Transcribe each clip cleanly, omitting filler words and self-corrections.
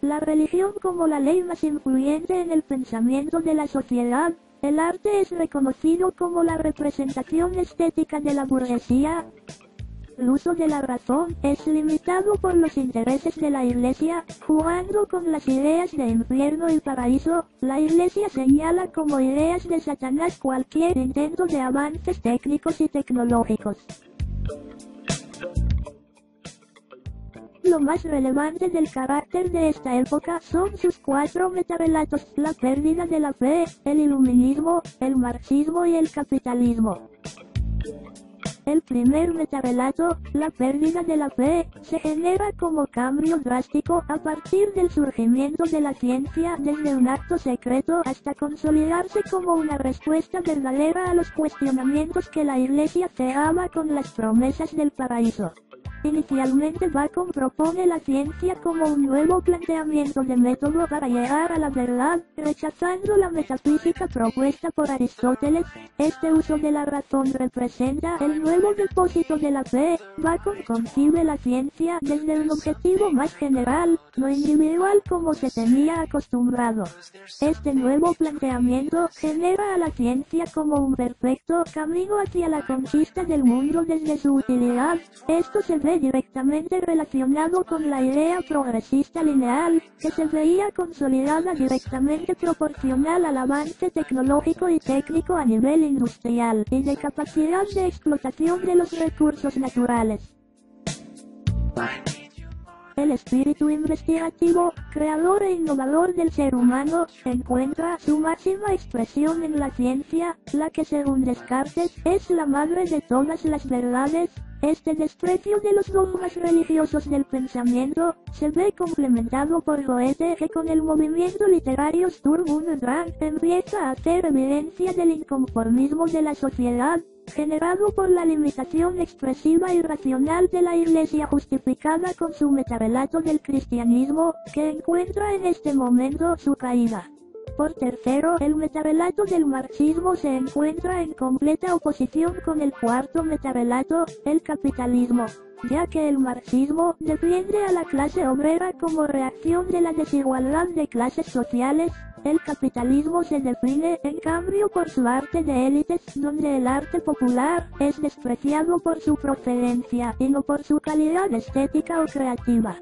La religión como la ley más influyente en el pensamiento de la sociedad. El arte es reconocido como la representación estética de la burguesía. El uso de la razón es limitado por los intereses de la Iglesia, jugando con las ideas de infierno y paraíso. La Iglesia señala como ideas de Satanás cualquier intento de avances técnicos y tecnológicos. Lo más relevante del carácter de esta época son sus 4 metarrelatos: la pérdida de la fe, el iluminismo, el marxismo y el capitalismo. El primer metarrelato, la pérdida de la fe, se genera como cambio drástico a partir del surgimiento de la ciencia desde un acto secreto hasta consolidarse como una respuesta verdadera a los cuestionamientos que la Iglesia cegaba con las promesas del paraíso. Inicialmente Bacon propone la ciencia como un nuevo planteamiento de método para llegar a la verdad, rechazando la metafísica propuesta por Aristóteles. Este uso de la razón representa el nuevo depósito de la fe. Bacon concibe la ciencia desde un objetivo más general, no individual como se tenía acostumbrado. Este nuevo planteamiento genera a la ciencia como un perfecto camino hacia la conquista del mundo desde su utilidad. Esto se ve directamente relacionado con la idea progresista lineal, que se veía consolidada directamente proporcional al avance tecnológico y técnico a nivel industrial y de capacidad de explotación de los recursos naturales. El espíritu investigativo, creador e innovador del ser humano, encuentra su máxima expresión en la ciencia, la que según Descartes es la madre de todas las verdades. Este desprecio de los dogmas religiosos del pensamiento se ve complementado por Goethe, que con el movimiento literario Sturm und Drang empieza a hacer evidencia del inconformismo de la sociedad, generado por la limitación expresiva y racional de la Iglesia, justificada con su metarrelato del cristianismo, que encuentra en este momento su caída. Por tercero, el metarrelato del marxismo se encuentra en completa oposición con el cuarto metarrelato, el capitalismo, ya que el marxismo defiende a la clase obrera como reacción de la desigualdad de clases sociales. El capitalismo se define, en cambio, por su arte de élites, donde el arte popular es despreciado por su procedencia y no por su calidad estética o creativa.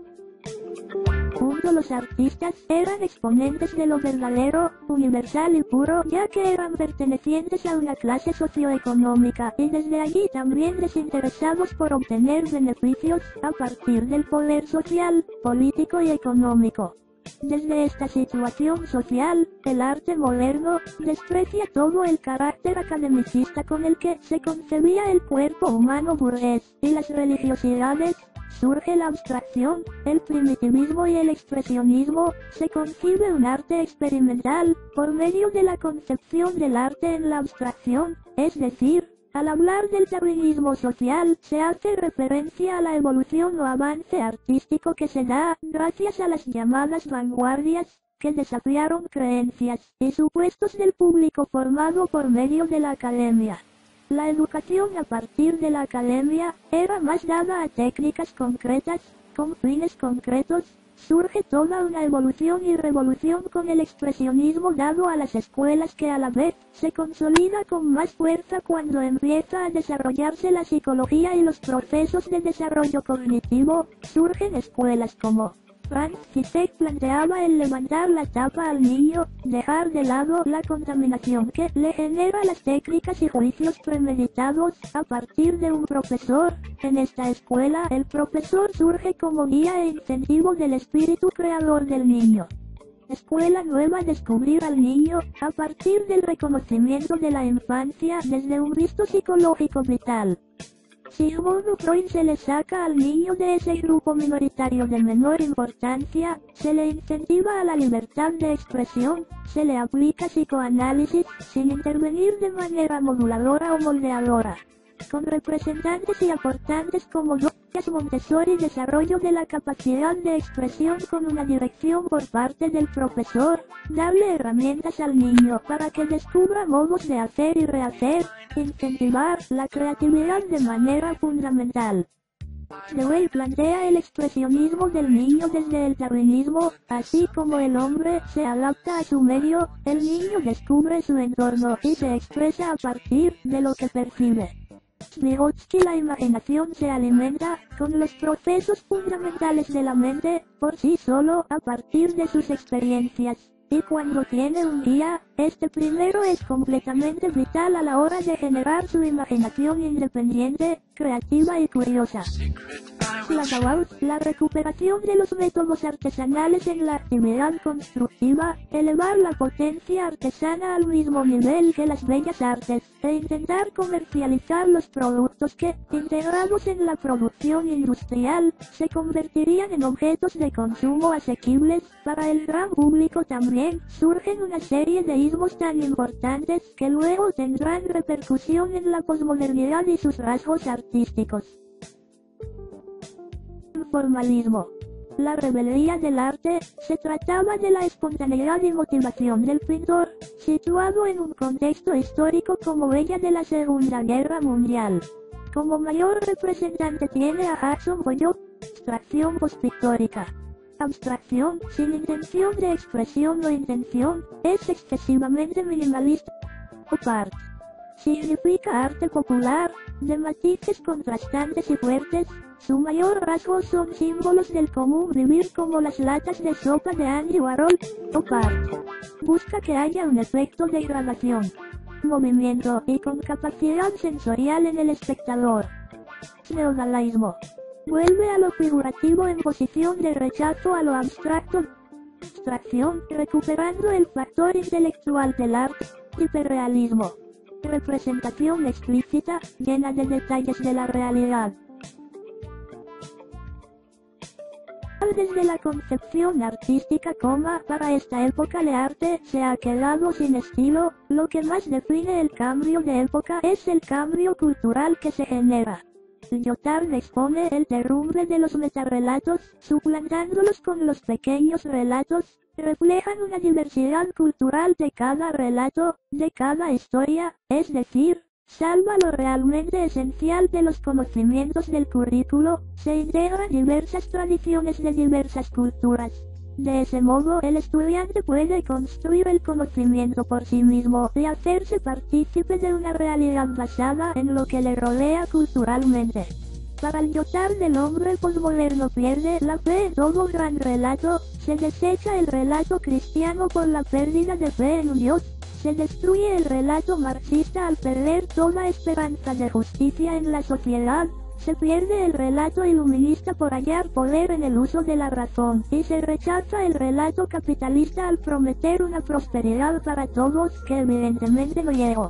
Los artistas eran exponentes de lo verdadero, universal y puro, ya que eran pertenecientes a una clase socioeconómica y desde allí también desinteresados por obtener beneficios a partir del poder social, político y económico. Desde esta situación social, el arte moderno desprecia todo el carácter academicista con el que se concebía el cuerpo humano burgués, y las religiosidades. Surge la abstracción, el primitivismo y el expresionismo. Se concibe un arte experimental, por medio de la concepción del arte en la abstracción, es decir, al hablar del darwinismo social, se hace referencia a la evolución o avance artístico que se da, gracias a las llamadas vanguardias, que desafiaron creencias y supuestos del público formado por medio de la academia. La educación a partir de la academia era más dada a técnicas concretas, con fines concretos. Surge toda una evolución y revolución con el expresionismo dado a las escuelas, que a la vez se consolida con más fuerza cuando empieza a desarrollarse la psicología y los procesos de desarrollo cognitivo. Surgen escuelas como Franz Zizek planteaba el levantar la tapa al niño, dejar de lado la contaminación que le genera las técnicas y juicios premeditados a partir de un profesor. En esta escuela, el profesor surge como guía e incentivo del espíritu creador del niño. Escuela nueva: descubrir al niño, a partir del reconocimiento de la infancia desde un visto psicológico vital. Sigmund Freud se le saca al niño de ese grupo minoritario de menor importancia, se le incentiva a la libertad de expresión, se le aplica psicoanálisis, sin intervenir de manera moduladora o moldeadora. Con representantes y aportantes como Montessori, desarrollo de la capacidad de expresión con una dirección por parte del profesor, darle herramientas al niño para que descubra modos de hacer y rehacer, incentivar la creatividad de manera fundamental. Dewey plantea el expresionismo del niño desde el darwinismo, así como el hombre se adapta a su medio, el niño descubre su entorno y se expresa a partir de lo que percibe. Vygotsky: la imaginación se alimenta, con los procesos fundamentales de la mente, por sí solo, a partir de sus experiencias. Y cuando tiene un guía, este primero es completamente vital a la hora de generar su imaginación independiente, creativa y curiosa. La recuperación de los métodos artesanales en la actividad constructiva, elevar la potencia artesana al mismo nivel que las bellas artes, e intentar comercializar los productos que, integrados en la producción industrial, se convertirían en objetos de consumo asequibles para el gran público. También surgen una serie de ismos tan importantes que luego tendrán repercusión en la posmodernidad y sus rasgos artísticos. Formalismo. La rebeldía del arte, se trataba de la espontaneidad y motivación del pintor, situado en un contexto histórico como ella de la Segunda Guerra Mundial. Como mayor representante tiene a Hudson Pollock. Abstracción postpictórica. Abstracción, sin intención de expresión o intención, es excesivamente minimalista. Pop art. Significa arte popular, de matices contrastantes y fuertes. Su mayor rasgo son símbolos del común vivir como las latas de sopa de Andy Warhol. Pop art. Busca que haya un efecto de gradación, movimiento y con capacidad sensorial en el espectador. Neodadaísmo. Vuelve a lo figurativo en posición de rechazo a lo abstracto. Abstracción, recuperando el factor intelectual del arte. Hiperrealismo. Representación explícita, llena de detalles de la realidad. Desde la concepción artística, para esta época el arte se ha quedado sin estilo. Lo que más define el cambio de época es el cambio cultural que se genera. Lyotard expone el derrumbe de los metarrelatos, suplantándolos con los pequeños relatos. Reflejan una diversidad cultural de cada relato, de cada historia, es decir, salva lo realmente esencial de los conocimientos del currículo, se integran diversas tradiciones de diversas culturas. De ese modo, el estudiante puede construir el conocimiento por sí mismo y hacerse partícipe de una realidad basada en lo que le rodea culturalmente. Para Lyotard, el hombre posmoderno pierde la fe en todo gran relato, se desecha el relato cristiano por la pérdida de fe en Dios. Se destruye el relato marxista al perder toda esperanza de justicia en la sociedad, se pierde el relato iluminista por hallar poder en el uso de la razón, y se rechaza el relato capitalista al prometer una prosperidad para todos que evidentemente no llegó.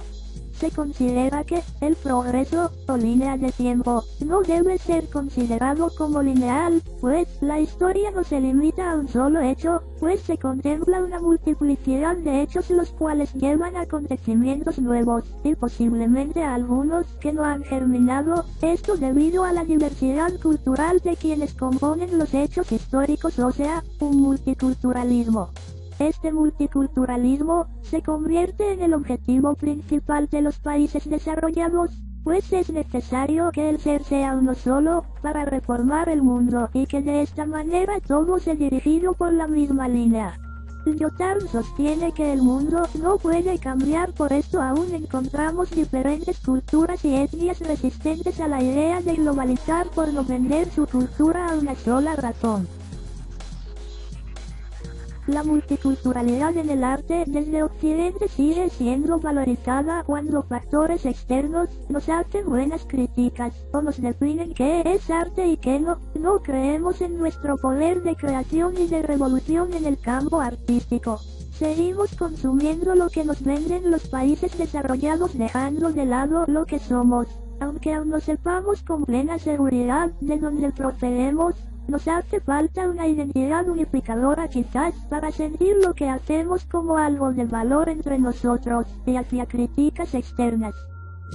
Se considera que el progreso, o línea de tiempo, no debe ser considerado como lineal, pues la historia no se limita a un solo hecho, pues se contempla una multiplicidad de hechos los cuales llevan a acontecimientos nuevos, y posiblemente a algunos que no han germinado, esto debido a la diversidad cultural de quienes componen los hechos históricos, o sea, un multiculturalismo. Este multiculturalismo se convierte en el objetivo principal de los países desarrollados, pues es necesario que el ser sea uno solo, para reformar el mundo, y que de esta manera todo sea dirigido por la misma línea. Lyotard sostiene que el mundo no puede cambiar, por esto aún encontramos diferentes culturas y etnias resistentes a la idea de globalizar por no vender su cultura a una sola razón. La multiculturalidad en el arte desde Occidente sigue siendo valorizada cuando factores externos nos hacen buenas críticas, o nos definen qué es arte y qué no. No creemos en nuestro poder de creación y de revolución en el campo artístico. Seguimos consumiendo lo que nos venden los países desarrollados, dejando de lado lo que somos. Aunque aún no sepamos con plena seguridad de dónde procedemos, nos hace falta una identidad unificadora quizás para sentir lo que hacemos como algo de valor entre nosotros, y hacia críticas externas.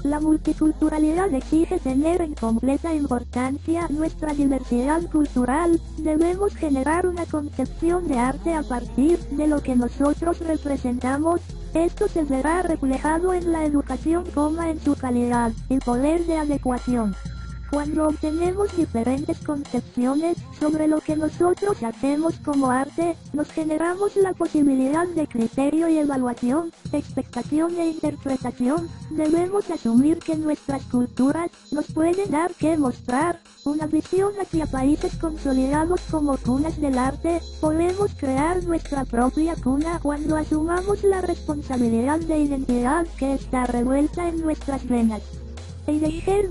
La multiculturalidad exige tener en completa importancia nuestra diversidad cultural. Debemos generar una concepción de arte a partir de lo que nosotros representamos. Esto se verá reflejado en la educación, en su calidad y poder de adecuación. Cuando obtenemos diferentes concepciones sobre lo que nosotros hacemos como arte, nos generamos la posibilidad de criterio y evaluación, expectación e interpretación. Debemos asumir que nuestras culturas nos pueden dar que mostrar una visión hacia países consolidados como cunas del arte. Podemos crear nuestra propia cuna cuando asumamos la responsabilidad de identidad que está revuelta en nuestras venas. Heidegger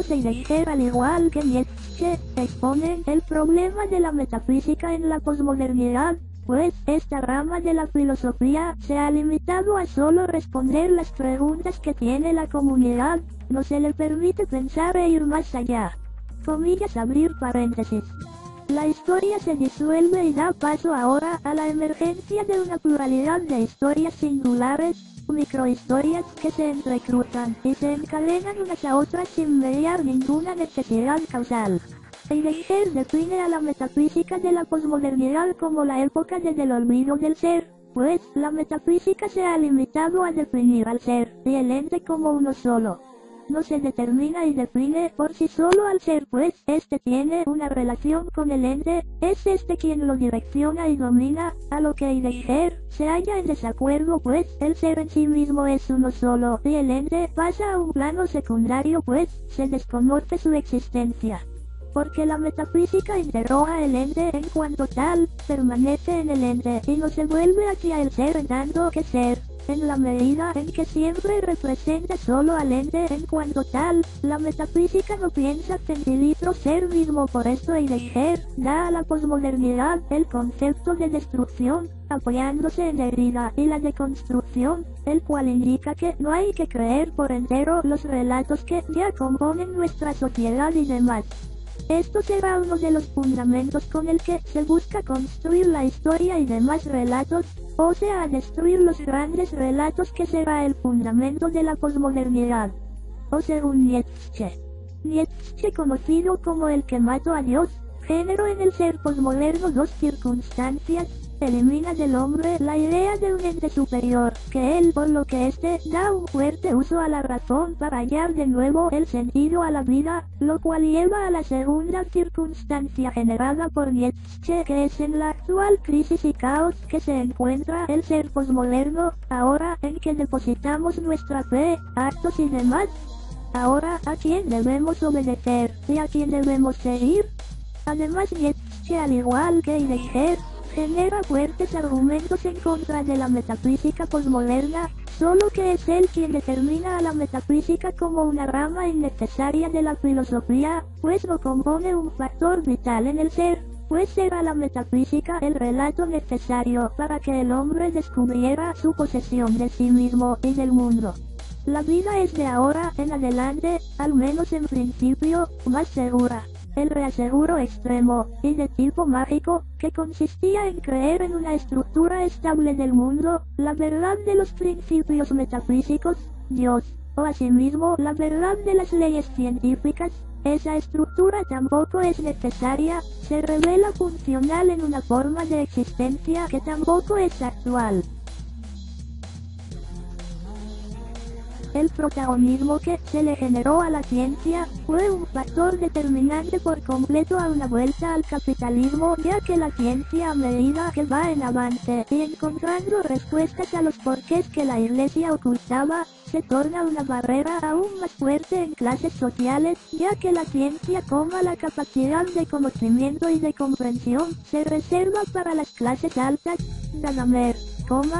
Heidegger, al igual que Nietzsche, exponen el problema de la metafísica en la posmodernidad, pues esta rama de la filosofía se ha limitado a solo responder las preguntas que tiene la comunidad, no se le permite pensar e ir más allá. Comillas, abrir paréntesis. La historia se disuelve y da paso ahora a la emergencia de una pluralidad de historias singulares, microhistorias que se entrecruzan y se encadenan unas a otras sin mediar ninguna necesidad causal. Heidegger define a la metafísica de la posmodernidad como la época desde el olvido del ser, pues la metafísica se ha limitado a definir al ser y el ente como uno solo. No se determina y define por sí solo al ser, pues este tiene una relación con el ente, es este quien lo direcciona y domina, a lo que Heidegger se halla en desacuerdo, pues el ser en sí mismo es uno solo y el ente pasa a un plano secundario, pues se desconoce su existencia. Porque la metafísica interroga el ente en cuanto tal, permanece en el ente y no se vuelve hacia el ser en tanto que ser. En la medida en que siempre representa solo al ente en cuanto tal, la metafísica no piensa centilitro ser mismo. Por esto Heidegger da a la posmodernidad el concepto de destrucción, apoyándose en Derrida y la deconstrucción, el cual indica que no hay que creer por entero los relatos que ya componen nuestra sociedad y demás. Esto será uno de los fundamentos con el que se busca construir la historia y demás relatos, o sea, destruir los grandes relatos, que será el fundamento de la posmodernidad. O según Nietzsche. Nietzsche, conocido como el que mató a Dios, género en el ser posmoderno, dos circunstancias, elimina del hombre la idea de un ente superior, que él, por lo que éste da un fuerte uso a la razón para hallar de nuevo el sentido a la vida, lo cual lleva a la segunda circunstancia generada por Nietzsche, que es en la actual crisis y caos que se encuentra el ser posmoderno, ahora en que depositamos nuestra fe, actos y demás. Ahora, ¿a quién debemos obedecer y a quién debemos seguir? Además, Nietzsche, al igual que Heidegger, genera fuertes argumentos en contra de la metafísica posmoderna, solo que es él quien determina a la metafísica como una rama innecesaria de la filosofía, pues no compone un factor vital en el ser, pues será la metafísica el relato necesario para que el hombre descubriera su posesión de sí mismo y del mundo. La vida es de ahora en adelante, al menos en principio, más segura. El reaseguro extremo, y de tipo mágico, que consistía en creer en una estructura estable del mundo, la verdad de los principios metafísicos, Dios, o asimismo la verdad de las leyes científicas, esa estructura tampoco es necesaria, se revela funcional en una forma de existencia que tampoco es actual. El protagonismo que se le generó a la ciencia fue un factor determinante por completo a una vuelta al capitalismo, ya que la ciencia, a medida que va en avance y encontrando respuestas a los porqués que la Iglesia ocultaba, se torna una barrera aún más fuerte en clases sociales, ya que la ciencia, como la capacidad de conocimiento y de comprensión, se reserva para las clases altas. Gadamer,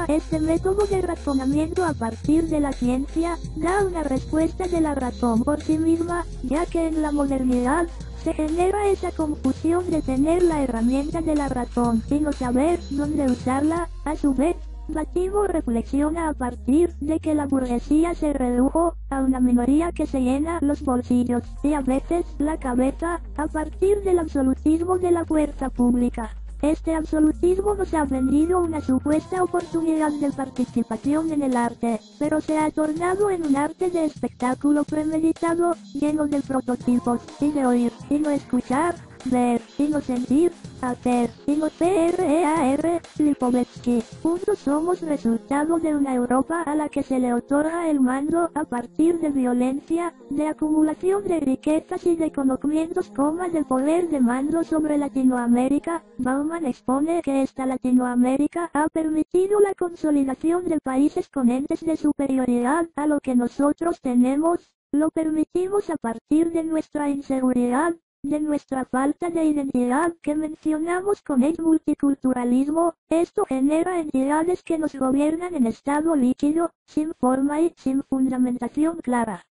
este método de razonamiento a partir de la ciencia, da una respuesta de la razón por sí misma, ya que en la modernidad, se genera esa confusión de tener la herramienta de la razón y no saber dónde usarla. A su vez, Bativo reflexiona a partir de que la burguesía se redujo a una minoría que se llena los bolsillos y a veces la cabeza, a partir del absolutismo de la fuerza pública. Este absolutismo nos ha vendido una supuesta oportunidad de participación en el arte, pero se ha tornado en un arte de espectáculo premeditado, lleno de prototipos, y de oír, y no escuchar. ver y no sentir, hacer y no PREAR, Lipovetsky. Juntos somos resultado de una Europa a la que se le otorga el mando a partir de violencia, de acumulación de riquezas y de conocimientos como del poder de mando sobre Latinoamérica. Bauman expone que esta Latinoamérica ha permitido la consolidación de países con entes de superioridad a lo que nosotros tenemos. Lo permitimos a partir de nuestra inseguridad, de nuestra falta de identidad que mencionamos con el multiculturalismo. Esto genera entidades que nos gobiernan en estado líquido, sin forma y sin fundamentación clara.